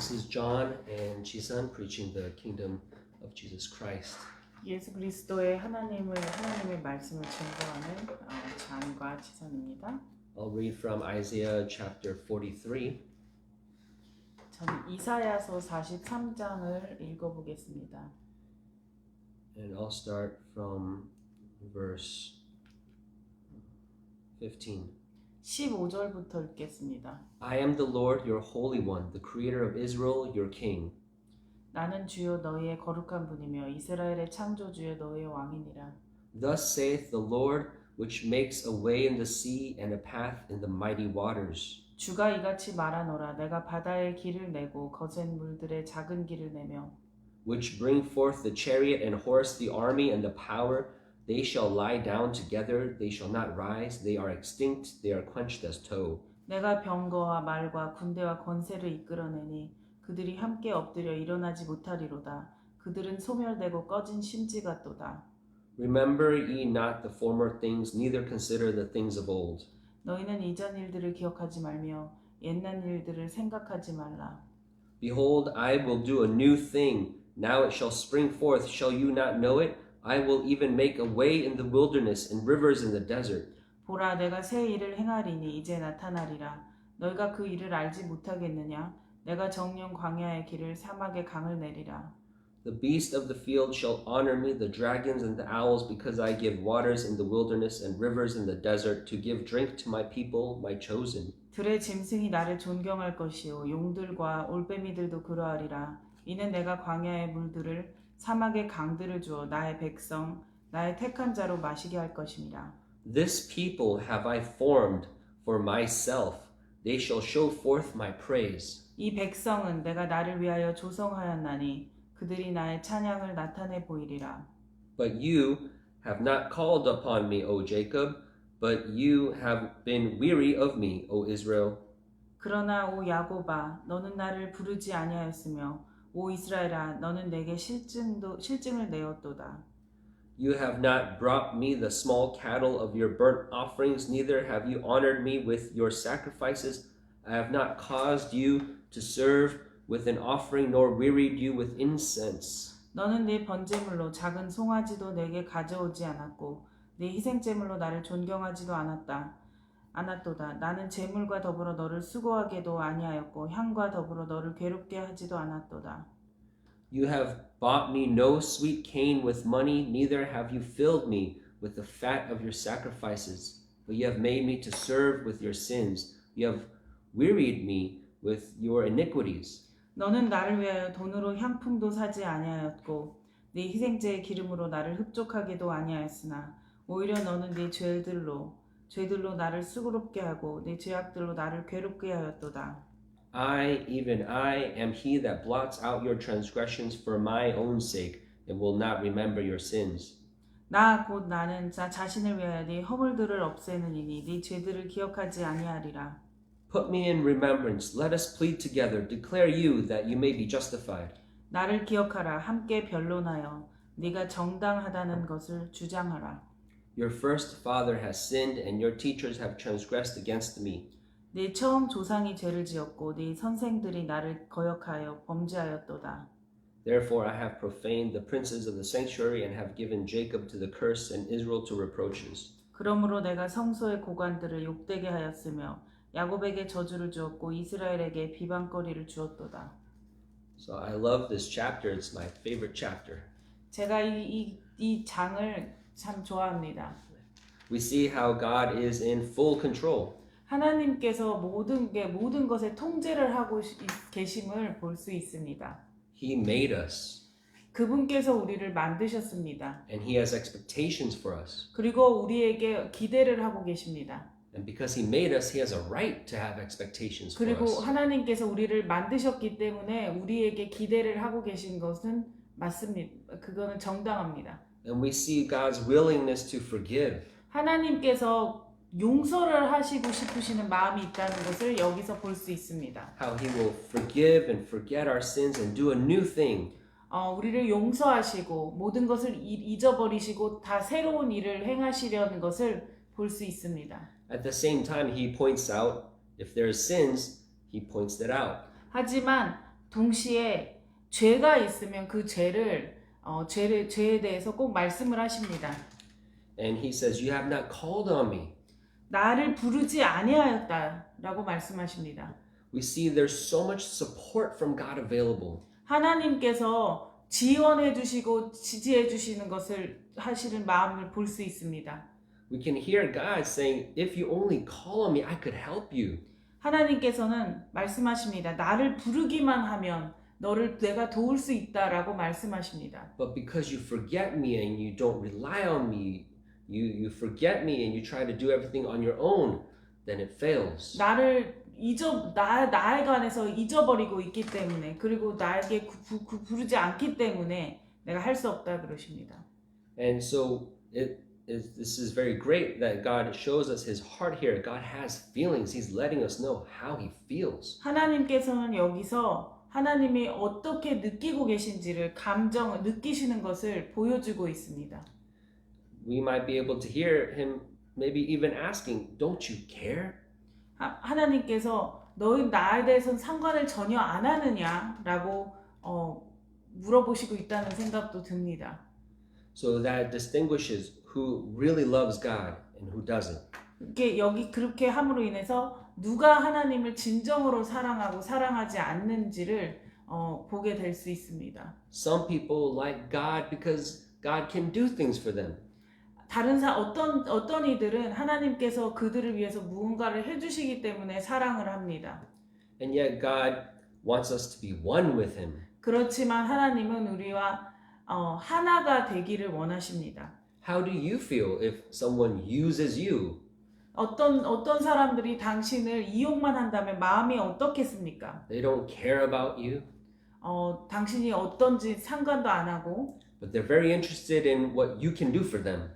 This is John and Jisun preaching the kingdom of Jesus Christ. 예수 그리스도의 하나님의 말씀을 증거하는 잔과 지선입니다. I'll read from Isaiah chapter 43. 저는 이사야서 43장을 읽어보겠습니다. And I'll start from verse 15. 15절부터 읽겠습니다. I am the Lord, your Holy One, the Creator of Israel, your King. 나는 주여 너희의 거룩한 분이며 이스라엘의 창조주여 너희의 왕이니라. Thus saith the Lord, which makes a way in the sea and a path in the mighty waters. 주가 이같이 말하노라. 내가 바다에 길을 내고 거센 물들의 작은 길을 내며 Which bring forth the chariot and horse, the army and the power. They shall lie down together, they shall not rise, they are extinct, they are quenched as tow. 내가 병거와 말과 군대와 권세를 이끌어내니 그들이 함께 엎드려 일어나지 못하리로다. 그들은 소멸되고 꺼진 심지 같도다. Remember ye not the former things, neither consider the things of old. 너희는 이전 일들을 기억하지 말며 옛날 일들을 생각하지 말라. Behold, I will do a new thing. Now it shall spring forth. Shall you not know it? I will even make a way in the wilderness and rivers in the desert. 보라, 내가 새 일을 행하리니 이제 나타나리라. 너희가 그 일을 알지 못하겠느냐? 내가 정령 광야의 길을 사막의 강을 내리라. The beast of the field shall honor me, the dragons and the owls, because I give waters in the wilderness and rivers in the desert to give drink to my people, my chosen. 들의 짐승이 나를 존경할 것이요 용들과 올빼미들도 그러하리라. 이는 내가 광야의 물들을 사막의 강들을 주어 나의 백성 나의 택한 자로 마시게 할 것임이라. This people have I formed for myself. They shall show forth my praise. 이 백성은 내가 나를 위하여 조성하였나니 그들이 나의 찬양을 나타내 보이리라. But you have not called upon me, O Jacob, but you have been weary of me, O Israel. 그러나 오 야곱아 너는 나를 부르지 아니하였으며 오 이스라엘아 너는 내게 실증을 내었도다. You have not brought me the small cattle of your burnt offerings, neither have you honored me with your sacrifices. I have not caused you to serve with an offering, nor wearied you with incense. 너는 네 번제물로 작은 송아지도 내게 가져오지 않았고 네 희생제물로 나를 존경하지도 않았도다. 나는 제물과 더불어 너를 수고하게도 아니하였고 향과 더불어 너를 괴롭게 하지도 않았도다. You have bought me no sweet cane with money, neither have you filled me with the fat of your sacrifices. But you have made me to serve with your sins. You have wearied me with your iniquities. 너는 나를 위하여 돈으로 향품도 사지 아니하였고 네 희생제의 기름으로 나를 흡족하게도 아니하였으나 오히려 너는 네 죄들로 나를 수고롭게 하고 네 죄악들로 나를 괴롭게 하였도다. I, even I, am he that blots out your transgressions for my own sake, and will not remember your sins. 나 곧 나는 자신을 위하여 네 허물들을 없애느니니 네 죄들을 기억하지 아니하리라. Put me in remembrance, let us plead together, declare you that you may be justified. 나를 기억하라 함께 변론하여 네가 정당하다는 것을 주장하라. Your first father has sinned, and your teachers have transgressed against me. 네 처음 조상이 죄를 지었고 네 선생들이 나를 거역하여 범죄하였도다. Therefore I have profaned the princes of the sanctuary, and have given Jacob to the curse, and Israel to reproaches. 그러므로 내가 성소의 고관들을 욕되게 하였으며 야곱에게 저주를 주었고 이스라엘에게 비방거리를 주었도다. So I love this chapter. It's my favorite chapter. 제가 이 장을 참 좋아합니다. We see how God is in full control. 하나님께서 모든 것에 통제를 하고 계심을 볼 수 있습니다. He made us. 그분께서 우리를 만드셨습니다. And He has expectations for us. 그리고 우리에게 기대를 하고 계십니다. And because He made us, He has a right to have expectations for 그리고 us. 하나님께서 우리를 만드셨기 때문에 우리에게 기대를 하고 계신 것은 맞습니다. 그거는 정당합니다. And we see God's willingness to forgive. 하나님께서 용서를 하시고 싶으시는 마음이 있다는 것을 여기서 볼 수 있습니다. How He will forgive and forget our sins and do a new thing. 우리를 용서하시고 모든 것을 잊어버리시고 다 새로운 일을 행하시려는 것을 볼 수 있습니다. At the same time, He points out if there are sins, He points that out. 하지만 동시에 죄가 있으면 그 죄에 대해서 꼭 말씀을 하십니다. And he says, you have not called on me. 나를 부르지 아니하였다라고 말씀하십니다. We see there's so much support from God available. 하나님께서 지원해 주시고 지지해 주시는 것을 하시는 마음을 볼 수 있습니다. We can hear God saying, if you only call on me, I could help you. 하나님께서는 말씀하십니다. 나를 부르기만 하면 너를 내가 도울 수 있다라고 말씀하십니다. But because you forget me and you don't rely on me, you forget me and you try to do everything on your own, then it fails. 나에 관해서 잊어버리고 있기 때문에 그리고 나에게 부르지 않기 때문에 내가 할 수 없다 그러십니다. And so this is very great that God shows us his heart here. God has feelings. He's letting us know how he feels. 하나님께서는 여기서 하나님이 어떻게 느끼고 계신지를 감정을 느끼시는 것을 보여주고 있습니다. We might be able to hear him maybe even asking, don't you care? 하나님께서 너희 나에 대해서는 상관을 전혀 안 하느냐라고 물어보시고 있다는 생각도 듭니다. So that distinguishes who really loves God and who doesn't. 여기 그렇게 함으로 인해서 누가 하나님을 진정으로 사랑하고 사랑하지 않는지를 보게 될 수 있습니다. Some people like God because God can do things for them. 어떤 이들은 하나님께서 그들을 위해서 무언가를 해주시기 때문에 사랑을 합니다. And yet God wants us to be one with him. 그렇지만 하나님은 우리와 하나가 되기를 원하십니다. How do you feel if someone uses you? 어떤 사람들이 당신을 이용만 한다면 마음이 어떻겠습니까? They don't care about you, 당신이 어떤지 상관도 안 하고 but they're very interested in what you can do for them.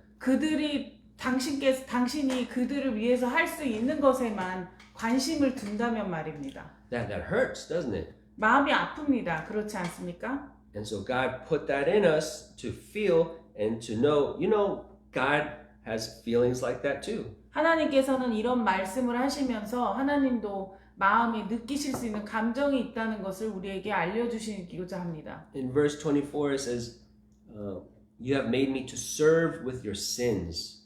당신이 그들을 위해서 할 수 있는 것에만 관심을 둔다면 말입니다. That hurts, doesn't it? 마음이 아픕니다. 그렇지 않습니까? And so God put that in us to feel and to know, God has feelings like that too. 하나님께서는 이런 말씀을 하시면서 하나님도 마음이 느끼실 수 있는 감정이 있다는 것을 우리에게 알려주시고자 합니다. In verse 24 it says, you have made me to serve with your sins.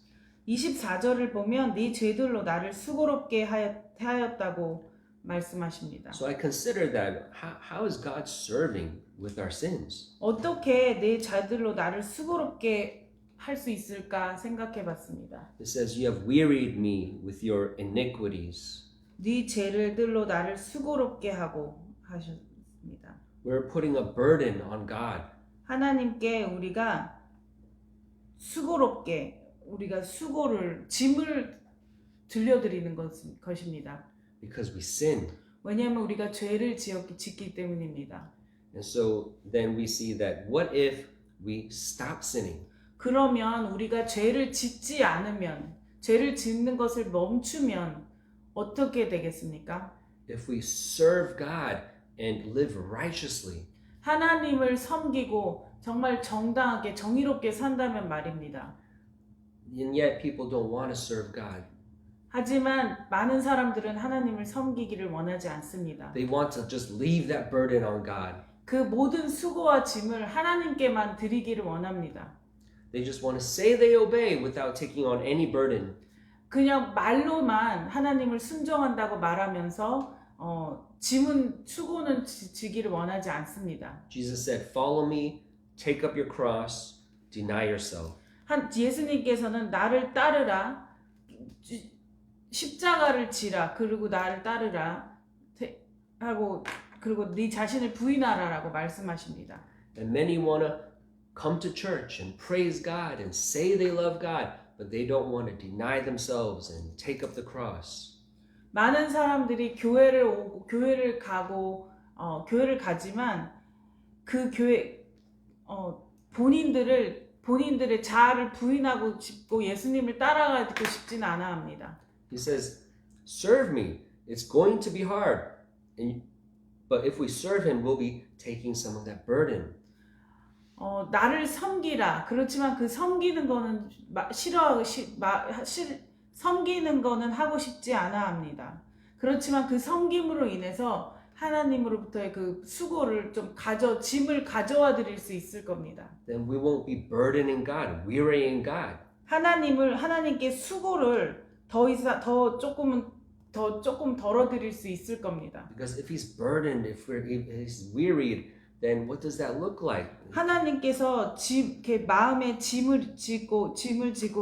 24절을 보면 네 죄들로 나를 수고롭게 하였다고 말씀하십니다. So I consider that, how is God serving with our sins? 어떻게 내 죄들로 나를 수고롭게 할 수 있을까 생각해 봤습니다. It says, you have wearied me with your iniquities. 네 죄들로 나를 수고롭게 하고 하셨습니다. We're putting a burden on God. 하나님께 우리가 짐을 들려드리는 것입니다. Because we sinned. 왜냐하면 우리가 죄를 짓기 때문입니다. And so then we see that what if we stop sinning? 그러면 우리가 죄를 짓지 않으면, 죄를 짓는 것을 멈추면 어떻게 되겠습니까? If we serve God and live righteously. 하나님을 섬기고 정말 정당하게 정의롭게 산다면 말입니다. And yet people don't want to serve God. 하지만 많은 사람들은 하나님을 섬기기를 원하지 않습니다. They want to just leave that burden on God. 그 모든 수고와 짐을 하나님께만 드리기를 원합니다. They just want to say they obey without taking on any burden. 그냥 말로만 하나님을 순종한다고 말하면서 수고는 지기를 원하지 않습니다. Jesus said, follow me, take up your cross, deny yourself. 예수님께서는 나를 따르라, 십자가를 지라, 그리고 나를 따르라 하고 그리고 네 자신을 부인하라라고 말씀하십니다. And many want to come to church and praise God and say they love God, but they don't want to deny themselves and take up the cross. 많은 사람들이 교회를 가지만 그 교회 본인들의 자아를 부인하고 싶고 예수님을 따라가고 싶진 않아 합니다. He says, serve me. It's going to be hard. But if we serve him, we'll be taking some of that burden. 나를 섬기라. 그렇지만 그 섬기는 거는 섬기는 거는 하고 싶지 않아 합니다. 그렇지만 그 섬김으로 인해서 하나님으로부터의 그 수고를 좀 짐을 가져와 드릴 수 있을 겁니다. then we won't be burdening God, wearying God. 하나님께 수고를 더 조금 덜어 드릴 수 있을 겁니다. Because if He's burdened, if He's wearied, then what does that look like? 하나님께서 이렇게 마음에 짐을 지고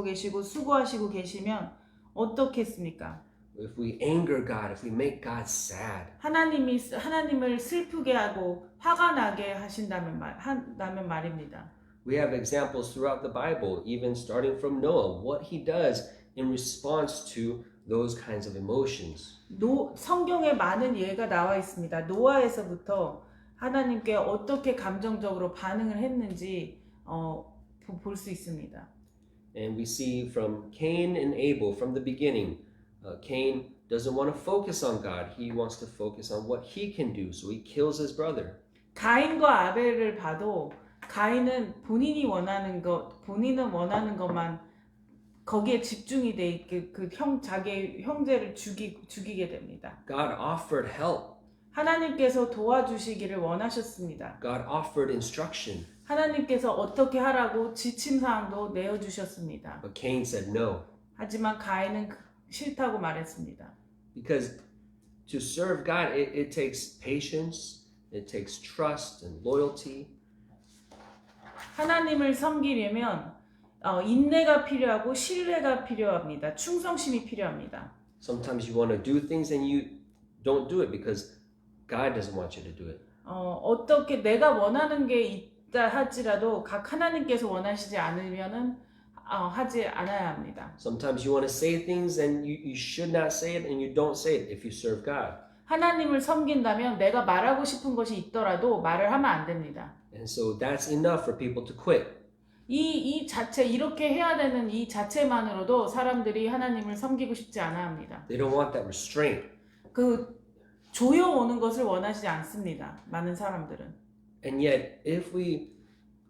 계시고 수고하시고 계시면 어떻겠습니까? If we anger God, if we make God sad, 하나님을 슬프게 하고 화가 나게 하신다면 말입니다. we have examples throughout the Bible, even starting from Noah, what he does in response to those kinds of emotions. 성경에 많은 예가 나와 있습니다. 노아에서부터 하나님께 어떻게 감정적으로 반응을 했는지 볼 수 있습니다. And we see from Cain and Abel from the beginning, Cain doesn't want to focus on God. He wants to focus on what he can do, so he kills his brother. 가인과 아벨을 봐도 가인은 본인은 원하는 것만 거기에 집중이 돼 있게 자기 형제를 죽이게 됩니다. God offered help. 하나님께서 도와주시기를 원하셨습니다. God offered instruction. 하나님께서 어떻게 하라고 지침 사항도 내어 주셨습니다. But Cain said no. 하지만 가인은 싫다고 말했습니다. Because to serve God, it takes patience, it takes trust and loyalty. 하나님을 섬기려면 인내가 필요하고 신뢰가 필요합니다. 충성심이 필요합니다. Sometimes you want to do things and you don't do it because God doesn't want you to do it. 어떻게 내가 원하는 게 있다 할지라도 하나님께서 원하시지 않으면은 하지 않아야 합니다. Sometimes you want to say things and you should not say it and you don't say it if you serve God. 하나님을 섬긴다면 내가 말하고 싶은 것이 있더라도 말을 하면 안 됩니다. And so that's enough for people to quit. 이 자체 이렇게 해야 되는 이 자체만으로도 사람들이 하나님을 섬기고 싶지 않아 합니다. They don't want that restraint. 조여오는 것을 원하지 않습니다. 많은 사람들은. And yet, if we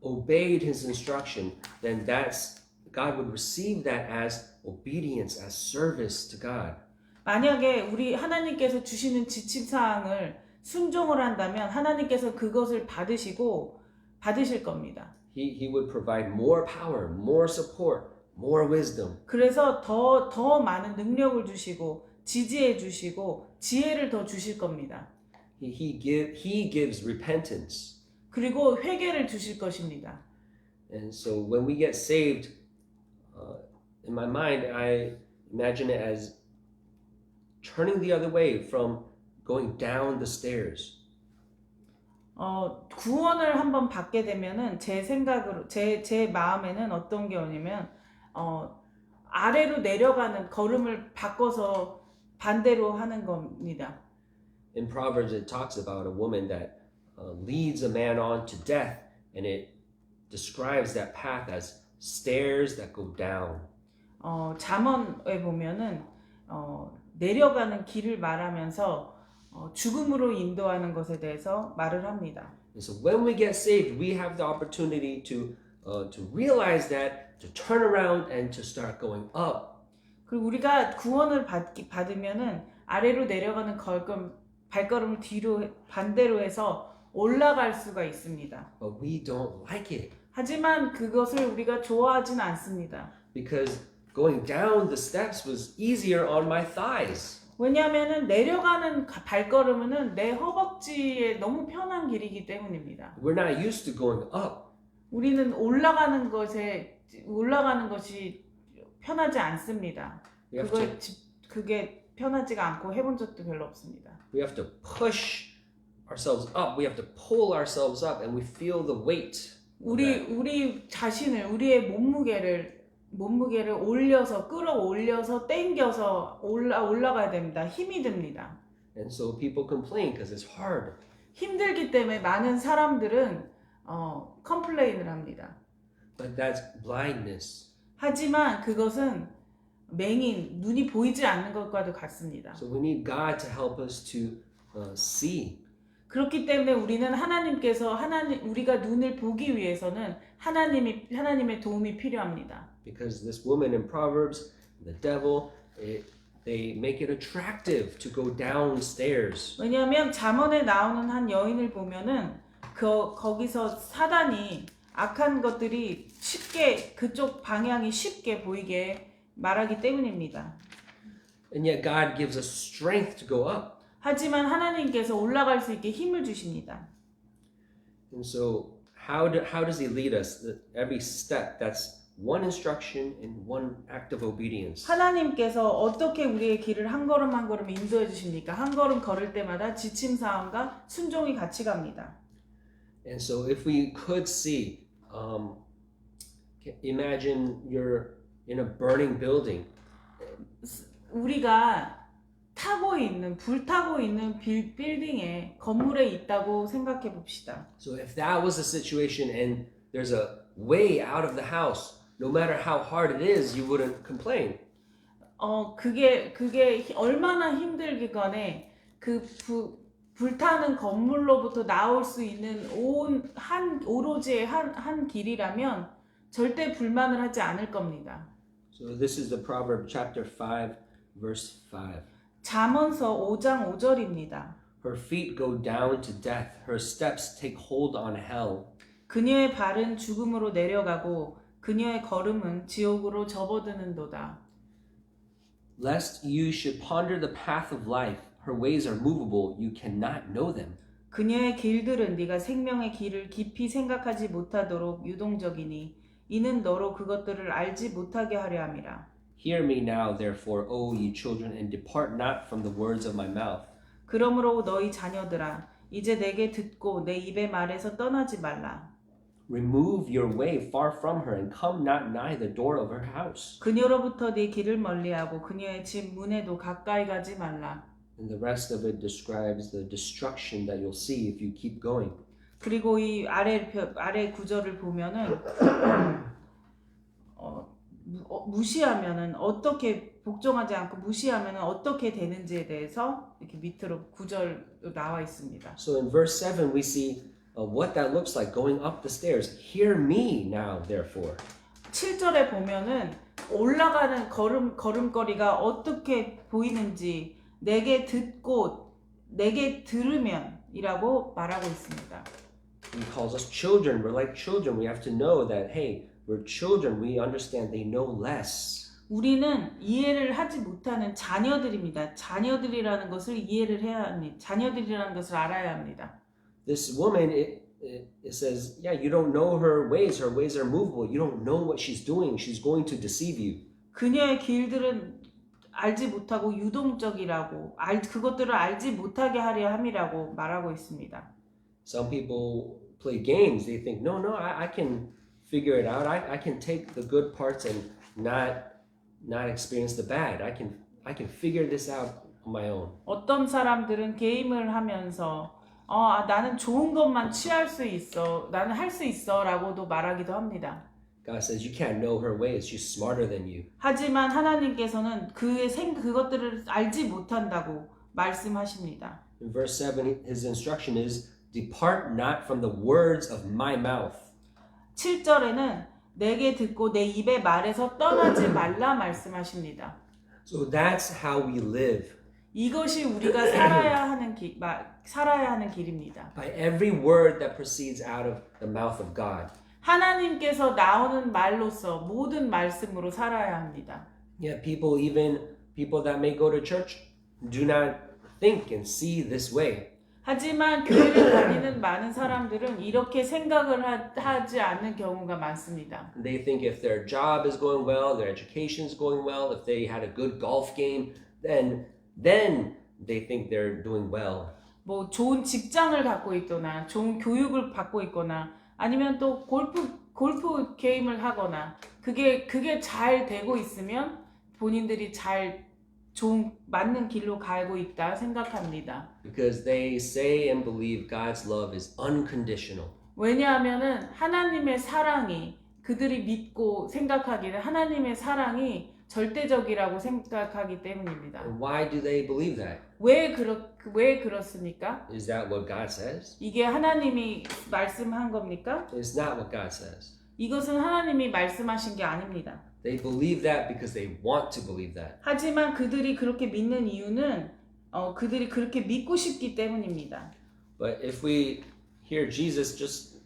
obeyed His instruction, then God would receive that as obedience, as service to God. 만약에 우리 하나님께서 주시는 지침 사항을 순종을 한다면 하나님께서 그것을 받으실 겁니다. He would provide more power, more support, more wisdom. 그래서 더 많은 능력을 주시고 지지해 주시고 지혜를 더 주실 겁니다. He gives repentance. 그리고 회개를 주실 것입니다. And so when we get saved, in my mind, I imagine it as turning the other way from going down the stairs. 구원을 한번 받게 되면은 제 생각으로 제 마음에는 어떤 게 오냐면 아래로 내려가는 걸음을 바꿔서 반대로 하는 겁니다. In Proverbs, it talks about a woman that leads a man on to death, and it describes that path as stairs that go down. 잠언에 보면은 내려가는 길을 말하면서 죽음으로 인도하는 것에 대해서 말을 합니다. And so when we get saved, we have the opportunity to realize that, to turn around and to start going up. 그리고 우리가 구원을 받으면은 아래로 내려가는 발걸음을 반대로 해서 올라갈 수가 있습니다. But we don't like it. 하지만 그것을 우리가 좋아하진 않습니다. Because going down the steps was easier on my thighs. 왜냐하면은 내려가는 발걸음은 내 허벅지에 너무 편한 길이기 때문입니다. We're not used to going up. 우리는 올라가는 것이 편하지 않습니다. 그게 편하지가 않고 해본 적도 별로 없습니다. We have to push ourselves up. We have to pull ourselves up, and we feel the weight. 우리 자신을 우리의 몸무게를 올려서 끌어올려서 땡겨서 올라가야 됩니다. 힘이 듭니다. And so people complain because it's hard. 힘들기 때문에 많은 사람들은 컴플레인을 합니다. But that's blindness. 하지만 그것은 눈이 보이지 않는 것과도 같습니다. So we need God to help us to see. 그렇기 때문에 우리는 우리가 눈을 보기 위해서는 하나님의 도움이 필요합니다. Because this woman in Proverbs, the devil, They make it attractive to go downstairs. 왜냐하면 잠언에 나오는 한 여인을 보면은 거기서 사단이 악한 것들이 쉽게 그쪽 방향이 쉽게 보이게 말하기 때문입니다. And yet God gives us strength to go up. 하지만 하나님께서 올라갈 수 있게 힘을 주십니다. And so how does he lead us? Every step, that's one instruction and one act of obedience. 하나님께서 어떻게 우리의 길을 한 걸음 한 걸음 인도해 주십니까? 한 걸음 걸을 때마다 지침 사항과 순종이 같이 갑니다. And so if we could see, imagine you're in a burning building. 우리가 불타고 있는 빌딩에 건물에 있다고 생각해 봅시다. So if that was the situation and there's a way out of the house, no matter how hard it is, you wouldn't complain. 그게 얼마나 힘들기건에 불타는 건물로부터 나올 수 있는 오로지 한 길이라면 절대 불만을 하지 않을 겁니다. So this is the Proverbs chapter 5 verse 5. 잠언서 5장 5절입니다. Her feet go down to death. Her steps take hold on hell. 그녀의 발은 죽음으로 내려가고 그녀의 걸음은 지옥으로 접어드는도다. Lest you should ponder the path of life. Her ways are movable. You cannot know them. 그녀의 길들은 네가 생명의 길을 깊이 생각하지 못하도록 유동적이니 이는 너로 그것들을 알지 못하게 하려 함이라. Hear me now, therefore, O ye children, and depart not from the words of my mouth. 그러므로 너희 자녀들아 이제 내게 듣고 내 입의 말에서 떠나지 말라. Remove your way far from her, and come not nigh the door of her house. 그녀로부터 네 길을 멀리하고 그녀의 집 문에도 가까이 가지 말라. And the rest of it describes the destruction that you'll see if you keep going. 그리고 이 아래 구절을 보면은 무시하면은 어떻게 복종하지 않고 무시하면은 어떻게 되는지에 대해서 이렇게 밑으로 구절 나와 있습니다. So in verse 7 we see what that looks like going up the stairs. Hear me now, therefore. 7절에 보면은 올라가는 걸음걸이가 어떻게 보이는지 내게 듣고 내게 들으면이라고 말하고 있습니다. He calls us children. We're like children. We have to know that, hey, we're children. We understand they know less. 우리는 이해를 하지 못하는 자녀들입니다. 자녀들이라는 것을 이해를 해야 합니다. 자녀들이라는 것을 알아야 합니다. This woman, it says, yeah, you don't know her ways. Her ways are movable. You don't know what she's doing. She's going to deceive you. 그녀의 길들은 알지 못하고 유동적이라고 그것들을 알지 못하게 하려 함이라고 말하고 있습니다. Some people play games. They think, no, I can figure it out. I can take the good parts and not experience the bad. I can figure this out on my own. 어떤 사람들은 게임을 하면서 나는 좋은 것만 취할 수 있어. 나는 할 수 있어라고도 말하기도 합니다. God says you can't know her ways. She's smarter than you. 하지만 하나님께서는 그것들을 알지 못한다고 말씀하십니다. In verse 7, his instruction is, depart not from the words of my mouth. 7절에는 내게 듣고 내 입의 말에서 떠나지 말라 말씀하십니다. So that's how we live. 이것이 우리가 살아야 하는 길입니다. By every word that proceeds out of the mouth of God. 하나님께서 나오는 말로서 모든 말씀으로 살아야 합니다. Yeah, even people that may go to church do not think and see this way. 하지만 교회를 다니는 많은 사람들은 이렇게 생각을 하지 않는 경우가 많습니다. They think if their job is going well, their education is going well, if they had a good golf game, then they think they're doing well. 뭐 좋은 직장을 갖고 있거나 좋은 교육을 받고 있거나 아니면 또 골프 게임을 하거나 그게 잘 되고 있으면 본인들이 맞는 길로 가고 있다 생각합니다. Because they say and believe God's love is unconditional. 왜냐하면은 하나님의 사랑이 그들이 믿고 생각하기를 하나님의 사랑이 절대적이라고 생각하기 때문입니다. And why do they believe that? 왜 그렇습니까? Is that what God says? 이게 하나님이 말씀한 겁니까? It's not what God says. 이것은 하나님이 말씀하신 게 아닙니다. They believe that because they want to believe that. 하지만 그들이 그렇게 믿는 이유는 그들이 그렇게 믿고 싶기 때문입니다. But if we hear Jesus just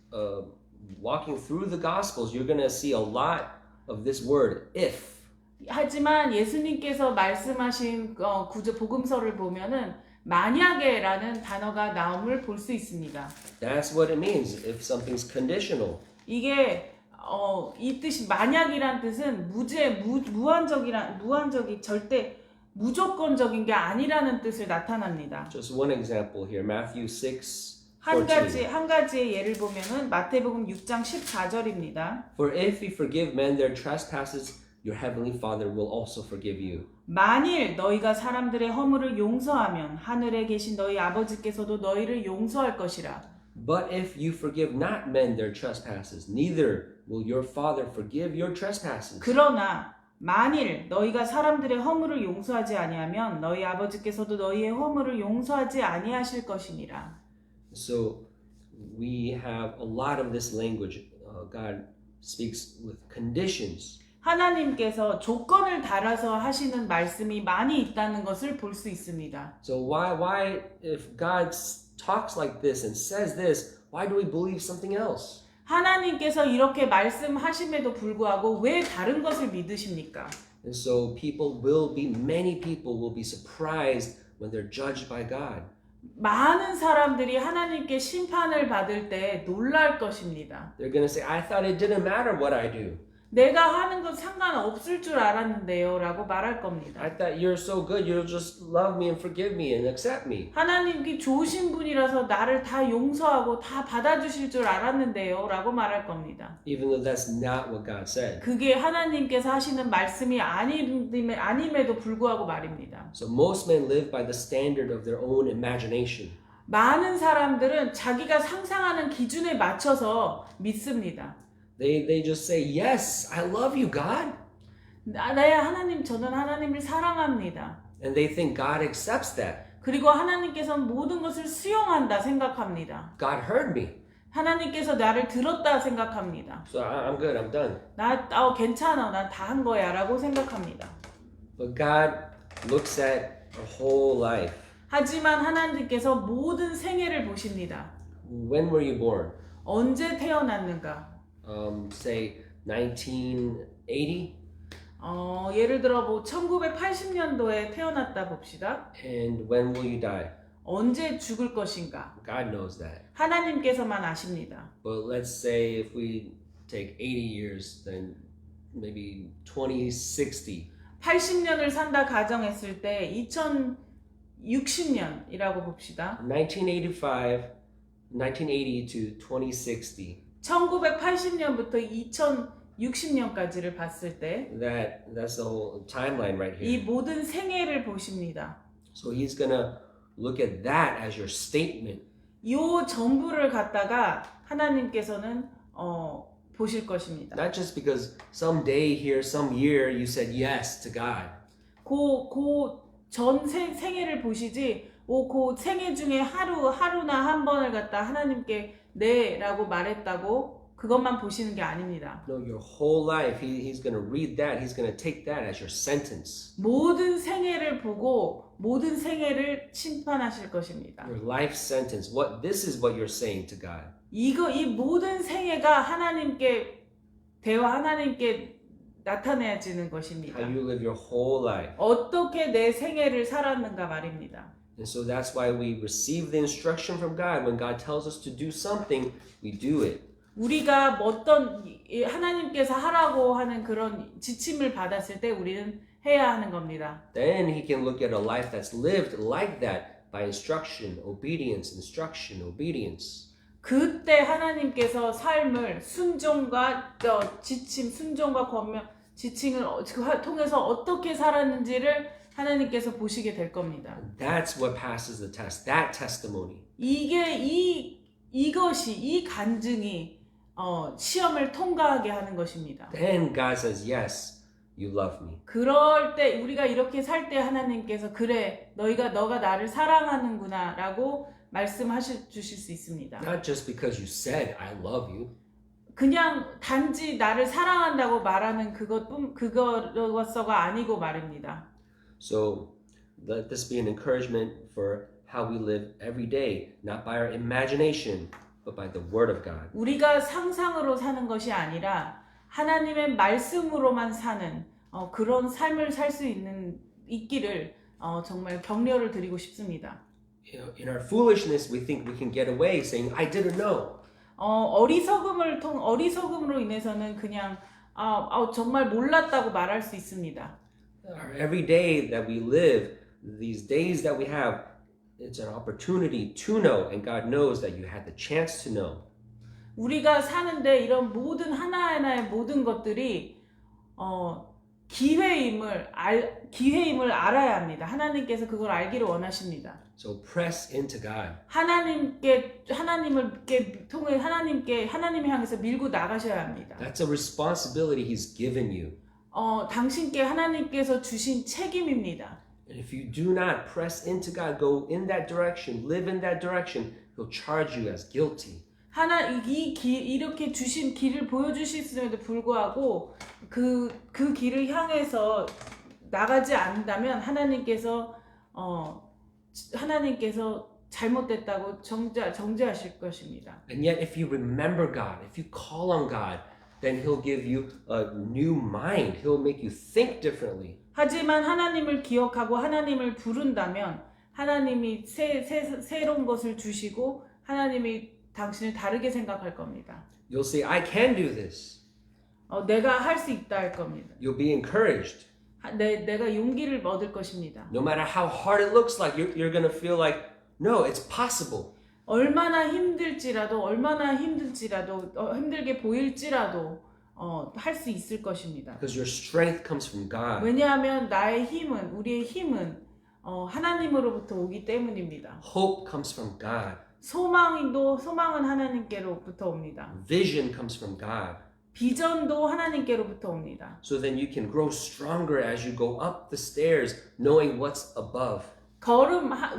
walking through the Gospels, you're going to see a lot of this word, if. 하지만 예수님께서 말씀하신 구절 복음서를 보면은 만약에라는 단어가 나옴을 볼 수 있습니다. That's what it means if something's conditional. 이게 이 뜻이 만약이란 뜻은 무한적이 절대 무조건적인 게 아니라는 뜻을 나타납니다. Just one example here, Matthew 6. 한 가지의 예를 보면은 마태복음 6장 14절입니다. For if you forgive men their trespasses, your heavenly Father will also forgive you. 만일 너희가 사람들의 허물을 용서하면 하늘에 계신 너희 아버지께서도 너희를 용서할 것이라. But if you forgive not men their trespasses, neither will your Father forgive your trespasses. 그러나 만일 너희가 사람들의 허물을 용서하지 아니하면 너희 아버지께서도 너희의 허물을 용서하지 아니하실 것이니라. So we have a lot of this language. God speaks with conditions. 하나님께서 조건을 달아서 하시는 말씀이 많이 있다는 것을 볼 수 있습니다. So why if God talks like this and says this, why do we believe something else? 하나님께서 이렇게 말씀하심에도 불구하고 왜 다른 것을 믿으십니까? And so many people will be surprised when they're judged by God. 많은 사람들이 하나님께 심판을 받을 때 놀랄 것입니다. They're going to say, I thought it didn't matter what I do. 내가 하는 건 상관없을 줄 알았는데요 라고 말할 겁니다. I thought you're so good, you'll just love me and forgive me and accept me. 하나님이 좋으신 분이라서 나를 다 용서하고 다 받아주실 줄 알았는데요 라고 말할 겁니다. Even though that's not what God said. 그게 하나님께서 하시는 말씀이 아님에도 불구하고 말입니다. So most men live by the standard of their own imagination. 많은 사람들은 자기가 상상하는 기준에 맞춰서 믿습니다. They just say, yes, I love you, God. 네, 하나님, 저는 하나님을 사랑합니다. And they think God accepts that. 그리고 하나님께서는 모든 것을 수용한다 생각합니다. God heard me. 하나님께서 나를 들었다 생각합니다. So I'm good, I'm done. 괜찮아, 난 다 한 거야 라고 생각합니다. But God looks at our whole life. 하지만 하나님께서 모든 생애를 보십니다. When were you born? 언제 태어났는가? Say 1980? 예를 들어 뭐 1980년도에 태어났다 봅시다. And when will you die? 언제 죽을 것인가? God knows that. 하나님께서만 아십니다. But let's say if we take 80 years, then maybe 2060. 80년을 산다 가정했을 때 2060년이라고 봅시다. 1980 to 2060. 1980년부터 2060년까지를 봤을 때 That's the whole timeline right 이 here. 모든 생애를 보십니다. So he's gonna look at that as your statement. 이 전부를 갖다가 하나님께서는 보실 것입니다. Not just because some day here, some year you said yes to God. 전 생애를 보시지 그 생애 중에 하루나 한 번을 갖다 하나님께 네라고 말했다고 그것만 보시는 게 아닙니다. No, your whole life, he's going to read that. He's going to take that as your sentence. 모든 생애를 보고 모든 생애를 심판하실 것입니다. Your life sentence. This is what you're saying to God. 이 모든 생애가 하나님께 나타내지는 것입니다. How you live your whole life. 어떻게 내 생애를 살았는가 말입니다. And so that's why we receive the instruction from God. When God tells us to do something, we do it. 우리가 하나님께서 하라고 하는 그런 지침을 받았을 때 우리는 해야 하는 겁니다. Then he can look at a life that's lived like that by instruction, obedience, instruction, obedience. 그때 하나님께서 삶을 순종과 지침을 통해서 어떻게 살았는지를 하나님께서 보시게 될 겁니다. That's what passes the test. That testimony. 이것이 이 간증이 시험을 통과하게 하는 것입니다. Then God says, yes, you love me. 그럴 때 우리가 이렇게 살 때 하나님께서 그래 너가 나를 사랑하는구나라고 말씀하실 주실 수 있습니다. Not just because you said I love you. 그냥 단지 나를 사랑한다고 말하는 그것서가 아니고 말입니다. So let this be an encouragement for how we live every day, not by our imagination, but by the Word of God. 우리가 상상으로 사는 것이 아니라 하나님의 말씀으로만 사는 그런 삶을 살 수 있기를 정말 격려를 드리고 싶습니다. You know, in our foolishness, we think we can get away saying, I didn't know. 어리석음으로 인해서는 그냥 정말 몰랐다고 말할 수 있습니다. Our every day that we live, these days that we have, it's an opportunity to know, and God knows that you had the chance to know. 우리가 사는데 이런 모든 하나하나의 모든 것들이 기회임을 알아야 합니다. 하나님께서 그걸 알기를 원하십니다. So press into God. 하나님을 통해 하나님을 향해서 밀고 나가셔야 합니다. That's a responsibility He's given you. 당신께 하나님께서 주신 책임입니다. And if you do not press into God, go in that direction, live in that direction, He'll charge you as guilty. 이렇게 주신 길을 보여주셨음에도 불구하고 그 길을 향해서 나가지 않는다면 하나님께서 잘못됐다고 정죄하실 것입니다. And yet if you remember God, if you call on God, then He'll give you a new mind. He'll make you think differently. 하지만 하나님을 기억하고 하나님을 부른다면 하나님이 새로운 것을 주시고 하나님이 당신을 다르게 생각할 겁니다. You'll say, I can do this. 내가 할 수 있다 할 겁니다. You'll be encouraged. 내가 용기를 얻을 것입니다. No matter how hard it looks like, you're going to feel like, no, it's possible. 얼마나 힘들지라도 힘들게 보일지라도 할 수 있을 것입니다. Because your strength comes from God. 왜냐하면 우리의 힘은 하나님으로부터 오기 때문입니다. Hope comes from God. 소망은 하나님께로부터 옵니다. Vision comes from God. 비전도 하나님께로부터 옵니다. So then you can grow stronger as you go up the stairs, knowing what's above.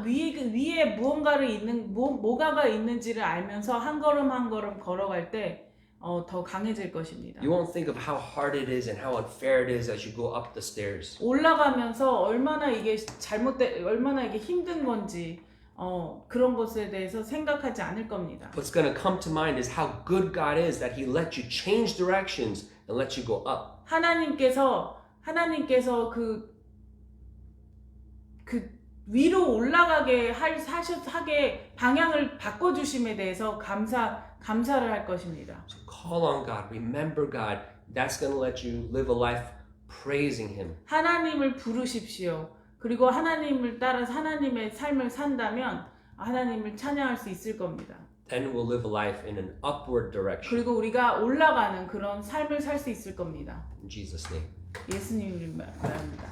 위에 뭐가가 있는지를 알면서 한 걸음 한 걸음 걸어갈 때 더 강해질 것입니다. You won't think of how hard it is and how unfair it is as you go up the stairs. 올라가면서 얼마나 이게 힘든 건지 그런 것에 대해서 생각하지 않을 겁니다. What's going to come to mind is how good God is that He let you change directions and let you go up. 하나님께서 그 위로 올라가게 하게 방향을 바꿔주심에 대해서 감사를 할 것입니다. So call on God, remember God. That's going to let you live a life praising Him. 하나님을 부르십시오. 그리고 하나님을 따라서 하나님의 삶을 산다면 하나님을 찬양할 수 있을 겁니다. Then we'll live a life in an upward direction. 그리고 우리가 올라가는 그런 삶을 살 수 있을 겁니다. In Jesus' name. 예수님을 말합니다.